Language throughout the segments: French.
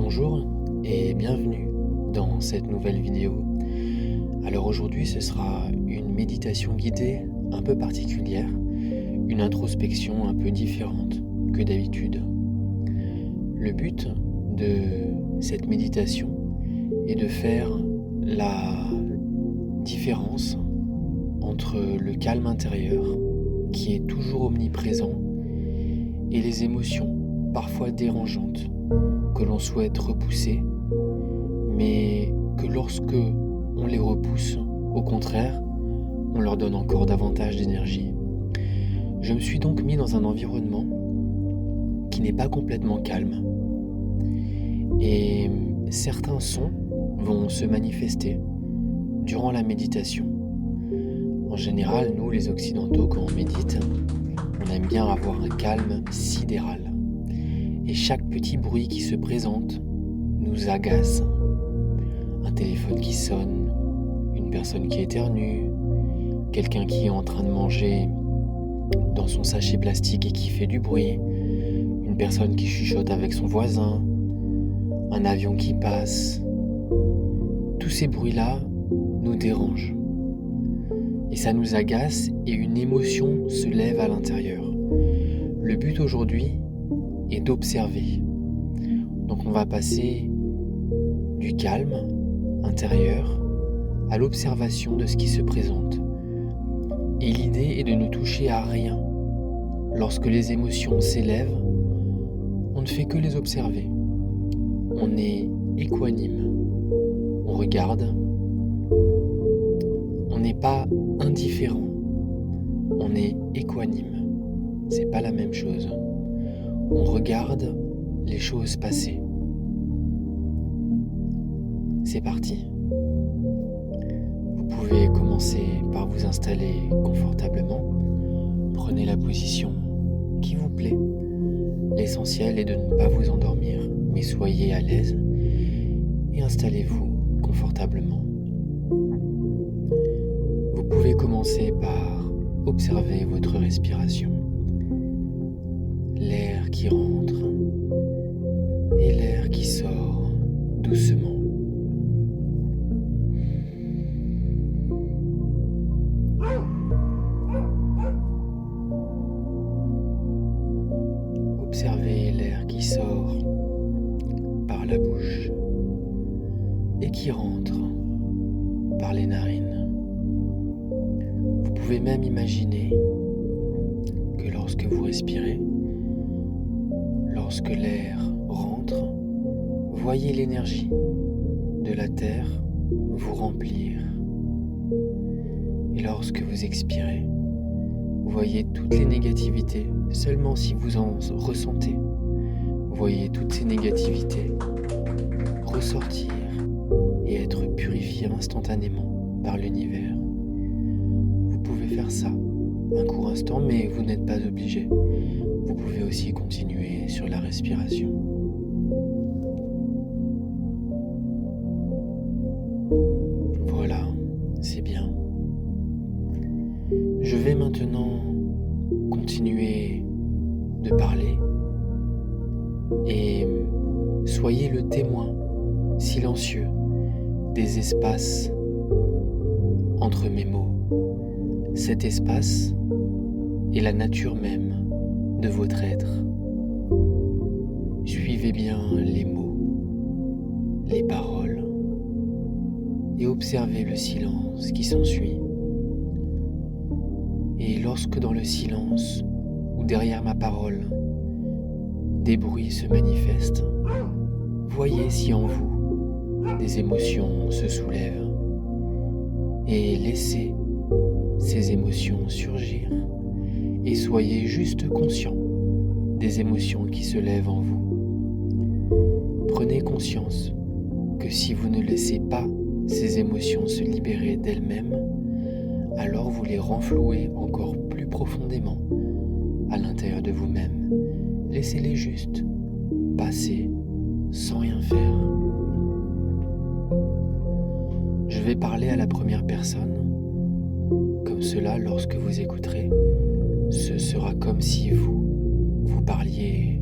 Bonjour et bienvenue dans cette nouvelle vidéo. Alors aujourd'hui ce sera une méditation guidée un peu particulière, une introspection un peu différente que d'habitude. Le but de cette méditation est de faire la différence entre le calme intérieur qui est toujours omniprésent et les émotions parfois dérangeantes que l'on souhaite repousser, mais que lorsque on les repousse, au contraire, on leur donne encore davantage d'énergie. Je me suis donc mis dans un environnement qui n'est pas complètement calme. Et certains sons vont se manifester durant la méditation. En général, nous les Occidentaux, quand on médite, on aime bien avoir un calme sidéral. Et chaque petit bruit qui se présente nous agace. Un téléphone qui sonne, une personne qui éternue, quelqu'un qui est en train de manger dans son sachet plastique et qui fait du bruit, une personne qui chuchote avec son voisin, un avion qui passe. Tous ces bruits-là nous dérangent. Et ça nous agace et une émotion se lève à l'intérieur. Le but aujourd'hui est d'observer. Donc on va passer du calme intérieur à l'observation de ce qui se présente. Et l'idée est de ne toucher à rien. Lorsque les émotions s'élèvent, on ne fait que les observer. On est équanime. On regarde. On n'est pas indifférent. On est équanime. C'est pas la même chose. On regarde les choses passer. C'est parti. Vous pouvez commencer par vous installer confortablement. Prenez la position qui vous plaît. L'essentiel est de ne pas vous endormir, mais soyez à l'aise et installez-vous confortablement. Vous pouvez commencer par observer votre respiration. L'air qui rentre et l'air qui sort doucement. Observez l'air qui sort par la bouche et qui rentre par les narines. Vous pouvez même imaginer que lorsque vous respirez, lorsque l'air rentre, voyez l'énergie de la terre vous remplir. Et lorsque vous expirez, voyez toutes les négativités, seulement si vous en ressentez. Voyez toutes ces négativités ressortir et être purifiées instantanément par l'univers. Vous pouvez faire ça un court instant, mais vous n'êtes pas obligé. Vous pouvez aussi continuer sur la respiration. Voilà, c'est bien. Je vais maintenant continuer de parler et soyez le témoin silencieux des espaces entre mes mots. Cet espace est la nature même de votre être. Suivez bien les mots, les paroles et observez le silence qui s'ensuit. Et lorsque dans le silence ou derrière ma parole, des bruits se manifestent, voyez si en vous des émotions se soulèvent et laissez ces émotions surgir et soyez juste conscient des émotions qui se lèvent en vous. Prenez conscience que si vous ne laissez pas ces émotions se libérer d'elles-mêmes, alors vous les renflouez encore plus profondément à l'intérieur de vous-même. Laissez-les juste passer sans rien faire. Je vais parler à la première personne. Comme cela, lorsque vous écouterez, ce sera comme si vous parliez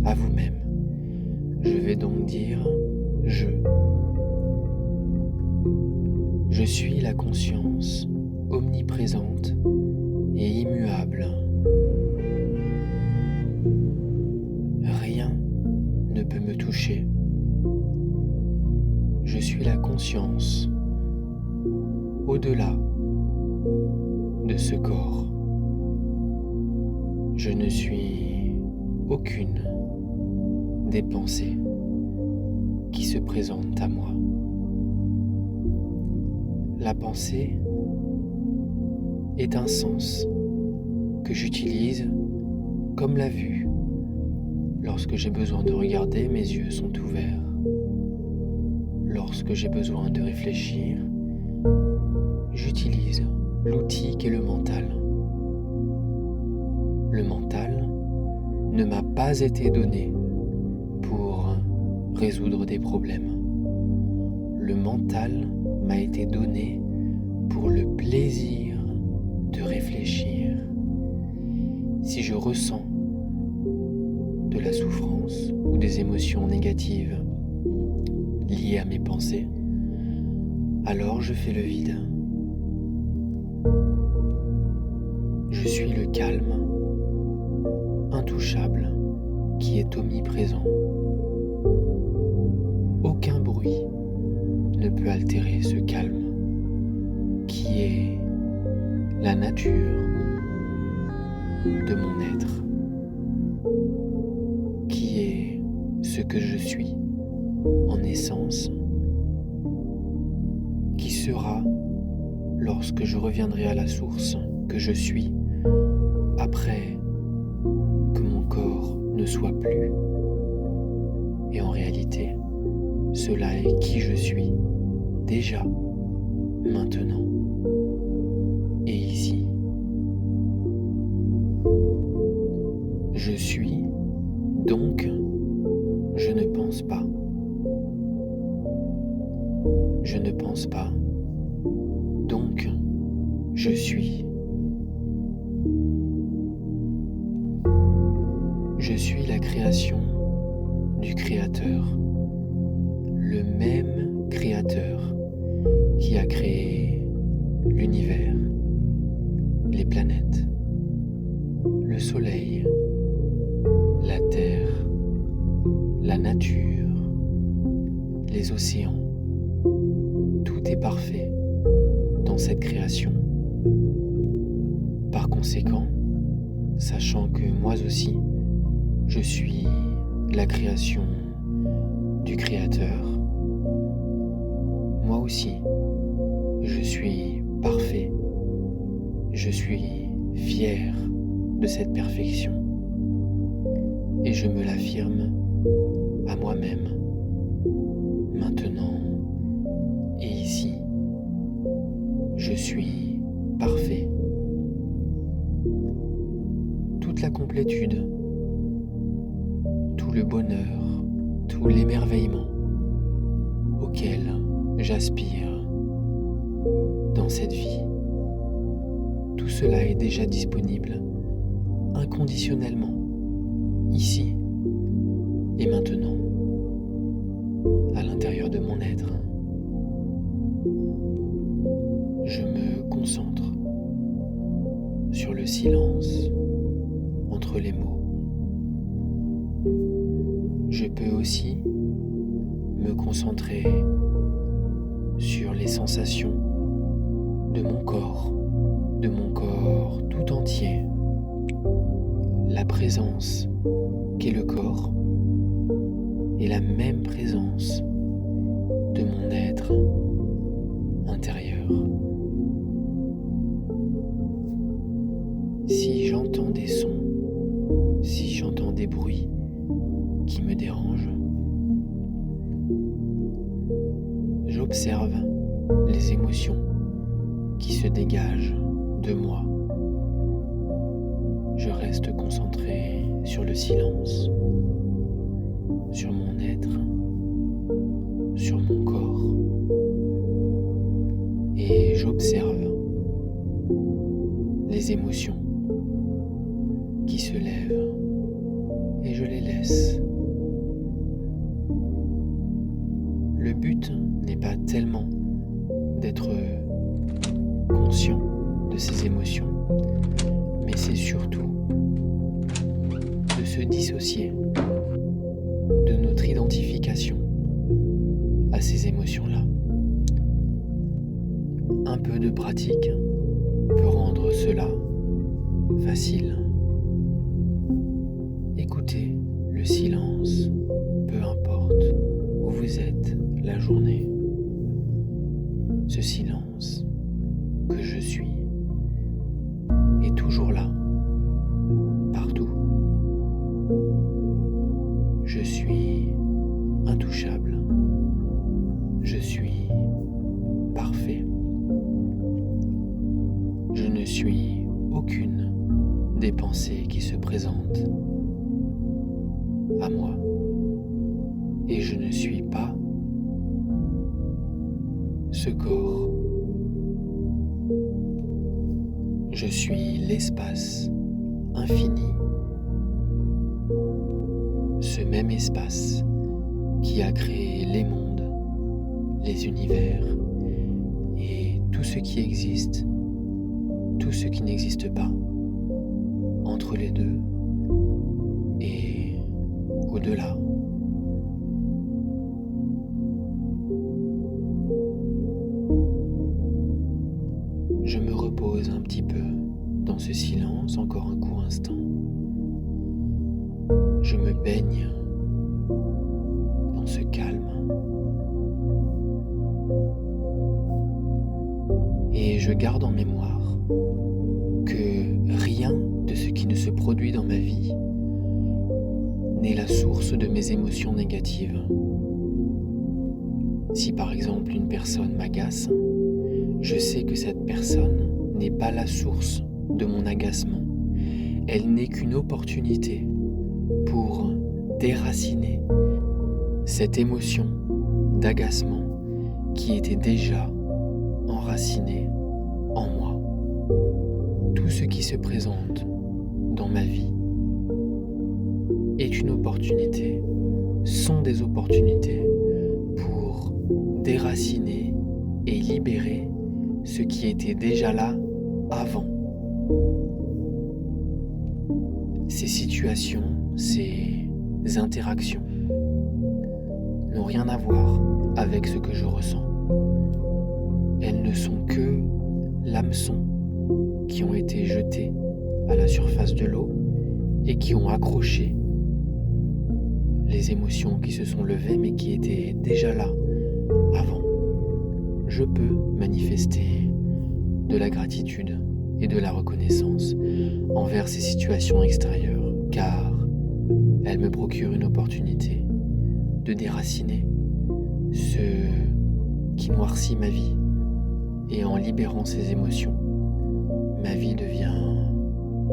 à vous-même. Je vais donc dire je. Je suis la conscience omniprésente et immuable. Rien ne peut me toucher. Je suis la conscience au-delà de ce corps. Je ne suis aucune des pensées qui se présentent à moi. La pensée est un sens que j'utilise comme la vue. Lorsque j'ai besoin de regarder, mes yeux sont ouverts. Lorsque j'ai besoin de réfléchir, j'utilise l'outil qu'est le mental. Le mental ne m'a pas été donné pour résoudre des problèmes. Le mental m'a été donné pour le plaisir de réfléchir. Si je ressens de la souffrance ou des émotions négatives liées à mes pensées, alors je fais le vide. Je suis le calme, intouchable, qui est omniprésent. Aucun bruit ne peut altérer ce calme, qui est la nature de mon être, qui est ce que je suis en essence, qui sera lorsque je reviendrai à la source que je suis après que mon corps ne soit plus. Et en réalité, cela est qui je suis déjà, maintenant et ici. Je suis, donc je ne pense pas. Je ne pense pas, donc je suis. Je suis la création du Créateur, le même Créateur qui a créé l'univers, les planètes, le soleil, la terre, la nature, les océans. Tout est parfait dans cette création. Par conséquent, sachant que moi aussi, je suis la création du Créateur, moi aussi, je suis parfait. Je suis fier de cette perfection et je me l'affirme à moi-même, maintenant et ici. Je suis parfait. Toute la complétude, tout le bonheur, tout l'émerveillement auquel j'aspire dans cette vie, tout cela est déjà disponible inconditionnellement, ici et maintenant, à l'intérieur de mon être. Je me concentre sur le silence entre les mots. Je peux aussi me concentrer sur les sensations de mon corps tout entier. La présence qu'est le corps est la même présence de mon être intérieur. Si j'entends des sons, si j'entends des bruits qui me dérangent, j'observe les émotions qui se dégagent de moi. Je reste concentré sur le silence, sur mon être, sur mon corps, et j'observe les émotions qui se lèvent et je les laisse but n'est pas tellement d'être conscient de ses émotions, mais c'est surtout de se dissocier de notre identification à ces émotions-là. Un peu de pratique peut rendre cela facile. Écoutez le silence, peu importe où vous êtes la journée. Ce silence que je suis est toujours là, partout. Je suis intouchable. Je suis parfait. Je ne suis aucune des pensées qui se présentent à moi. Et je ne suis pas ce corps. Je suis l'espace infini, ce même espace qui a créé les mondes, les univers et tout ce qui existe, tout ce qui n'existe pas, entre les deux et au-delà. Je me repose un petit peu dans ce silence, encore un court instant. Je me baigne dans ce calme. Et je garde en mémoire que rien de ce qui ne se produit dans ma vie n'est la source de mes émotions négatives. Si par exemple une personne m'agace, je sais que cette personne n'est pas la source de mon agacement. Elle n'est qu'une opportunité pour déraciner cette émotion d'agacement qui était déjà enracinée en moi. Tout ce qui se présente dans ma vie est une opportunité, sont des opportunités pour déraciner et libérer ce qui était déjà là avant. Ces situations, ces interactions n'ont rien à voir avec ce que je ressens. Elles ne sont que l'hameçon qui ont été jetés à la surface de l'eau et qui ont accroché les émotions qui se sont levées mais qui étaient déjà là avant. Je peux manifester de la gratitude et de la reconnaissance envers ces situations extérieures, car elles me procurent une opportunité de déraciner ce qui noircit ma vie. Et en libérant ces émotions, ma vie devient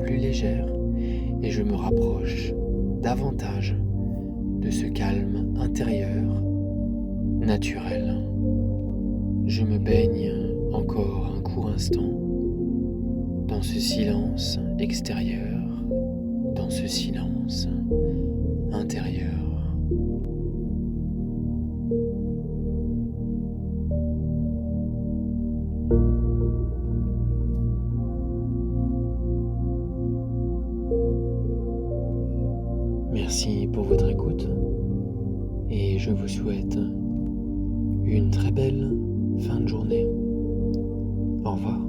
plus légère et je me rapproche davantage de ce calme intérieur naturel. Je me baigne encore un court instant dans ce silence extérieur, dans ce silence intérieur. Merci pour votre écoute et je vous souhaite une très belle fin de journée. Au revoir.